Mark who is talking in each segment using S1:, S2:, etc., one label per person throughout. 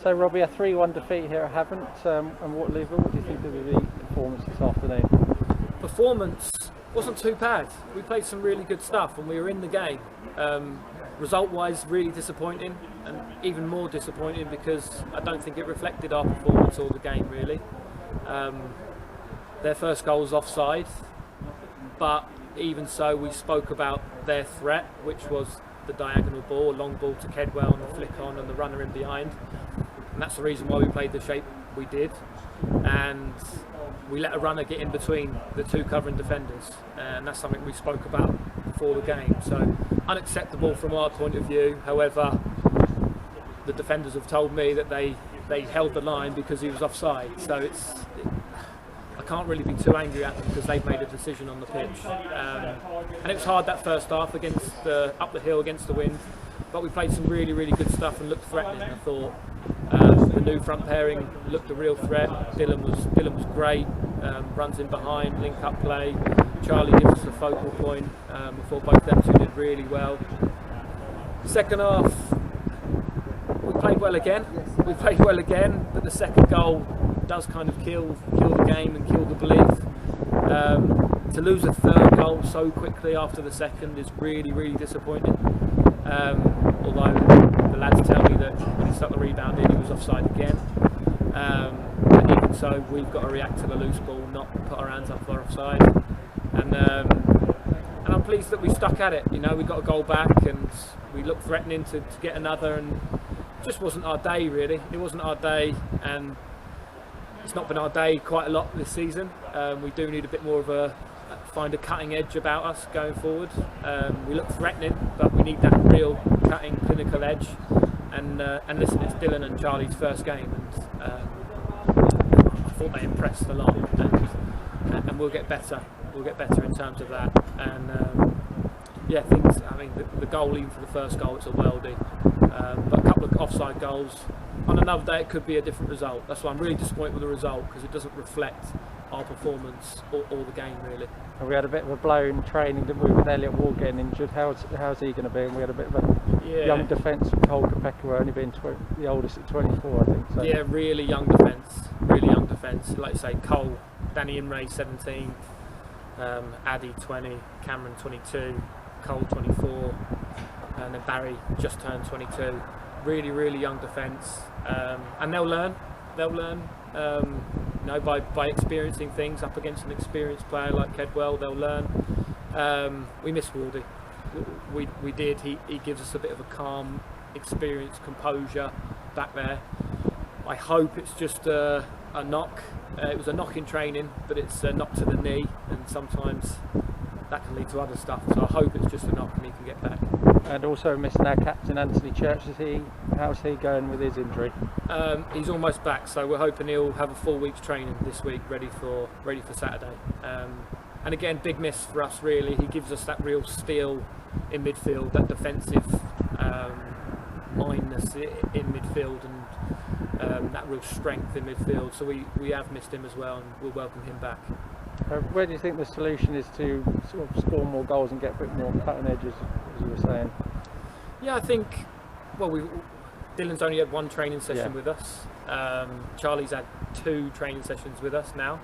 S1: So Robbie, a 3-1 defeat here at Havant and Waterlooville. What do you think of the performance this afternoon?
S2: Performance wasn't too bad. We played some really good stuff and we were in the game. Result-wise, really disappointing, and even more disappointing because I don't think it reflected our performance or the game really. Their first goal was offside, but even so, we spoke about their threat, which was the diagonal ball, long ball to Kedwell and the flick on and the runner in behind. And that's the reason why we played the shape we did. And we let a runner get in between the two covering defenders, and that's something we spoke about before the game. So unacceptable from our point of view. However, the defenders have told me that they held the line because he was offside. So I can't really be too angry at them because they've made a decision on the pitch. And it was hard that first half against up the hill against the wind, but we played some really, really good stuff and looked threatening. I thought the new front pairing looked a real threat. Dylan was great, runs in behind, link up play. Charlie gives us a focal point. I thought both them two did really well. Second half, we played well again. But the second goal does kind of kill the game and kill the belief. To lose a third goal so quickly after the second is really, really disappointing. Although the lads tell me that when he stuck the rebound in, he was offside again. And even so, we've got to react to the loose ball, not put our hands up for offside. And I'm pleased that we stuck at it. You know, we got a goal back and we looked threatening to get another, and it just wasn't our day really. It wasn't our day, and it's not been our day quite a lot this season. We do need a bit more of find a cutting edge about us going forward. We look threatening, but we need that real cutting, clinical edge. And listen, it's Dylan and Charlie's first game, and I thought they impressed a lot. And we'll get better. We'll get better in terms of that. And yeah, things. I mean, the goal, even for the first goal, it's a worldie. But a couple of offside goals. On another day, it could be a different result. That's why I'm really disappointed with the result, because it doesn't reflect our performance or the game really.
S1: And we had a bit of a blow in training, didn't we, with Elliot Ward getting injured. How's he going to be? And we had a bit of a young defence with Cole Kopeka, only being the oldest at 24, I think. So.
S2: Yeah, really young defence. Like I say, Cole, Danny Imray 17, Addy 20, Cameron 22, Cole 24, and then Barry just turned 22. Really, really young defence, and they'll learn. You know, by experiencing things up against an experienced player like Kedwell, they'll learn. We miss Wardy. We did. He gives us a bit of a calm, experience, composure back there. I hope it's just a knock. It was a knock in training, but it's a knock to the knee, and sometimes that can lead to other stuff. So I hope it's just a knock and he can get back.
S1: And also missing our captain Anthony Church. How's he going with his injury?
S2: He's almost back, so we're hoping he'll have a full week's training this week, ready for Saturday. And again, big miss for us really. He gives us that real steel in midfield, that defensive mindness in midfield, and that real strength in midfield. So we have missed him as well, and we'll welcome him back.
S1: Where do you think the solution is to sort of score more goals and get a bit more cutting edges, as you were saying?
S2: Yeah, I think, well, Dylan's only had one training session with us. Charlie's had 2 training sessions with us now.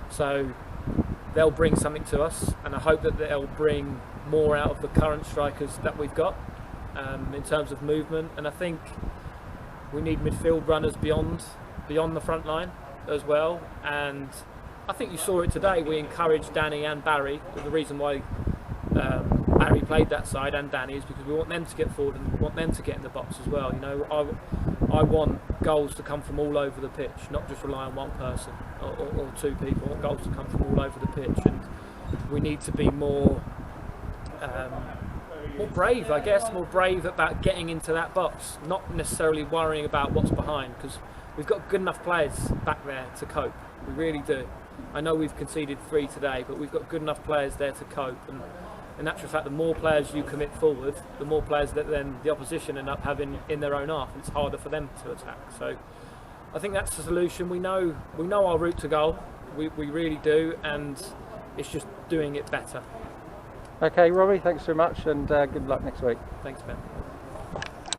S2: So they'll bring something to us, and I hope that they'll bring more out of the current strikers that we've got in terms of movement. And I think we need midfield runners beyond the front line as well. And I think you saw it today. We encouraged Danny and Barry. The reason why Barry played that side and Danny is because we want them to get forward and we want them to get in the box as well. You know, I want goals to come from all over the pitch, not just rely on one person or 2 people. I want goals to come from all over the pitch, and we need to be more brave, I guess, more brave about getting into that box, not necessarily worrying about what's behind, because we've got good enough players back there to cope. We really do. I know we've conceded 3 today, but we've got good enough players there to cope. And in actual fact, the more players you commit forward, the more players that then the opposition end up having in their own half. It's harder for them to attack. So I think that's the solution. We know our route to goal. We really do, and it's just doing it better.
S1: Okay, Robbie, thanks very much, and good luck next week.
S2: Thanks, Ben.